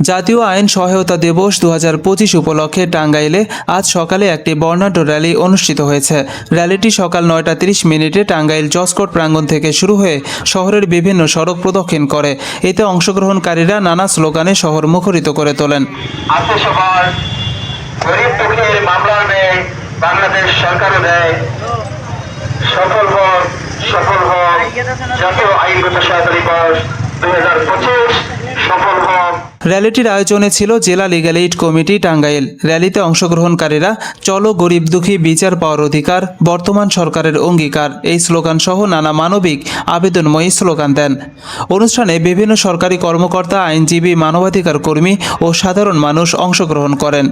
জাতীয় আইন সহায়তা দিবস 2025 উপলক্ষে টাঙ্গাইলে আজ সকালে একটি বর্ণাঢ্য র্যালি অনুষ্ঠিত হয়েছে। র্যালিটি সকাল 9:30 টাঙ্গাইল জসকোর্ট প্রাঙ্গণ থেকে শুরু হয়ে শহরের বিভিন্ন সড়ক প্রদক্ষিণ করে। এতে অংশগ্রহণকারীরা নানা স্লোগানে শহর মুখরিত করে তোলেন। বাংলাদেশ সরকারও দেয়, সফল হোক জাতীয় আইনগত সহায়তা দিবস 2025 সফল হোক। র্যালিটির আয়োজনে ছিল জেলা লিগ্যাল এইড কমিটি টাঙ্গাইল। র্যালিতে অংশগ্রহণকারীরা চলো গরিব দুঃখী বিচার পাওয়ার অধিকার, বর্তমান সরকারের অঙ্গীকার এই স্লোগান সহ নানা মানবিক আবেদনময়ী স্লোগান দেন। অনুষ্ঠানে বিভিন্ন সরকারি কর্মকর্তা, আইনজীবী, মানবাধিকার কর্মী ও সাধারণ মানুষ অংশগ্রহণ করেন।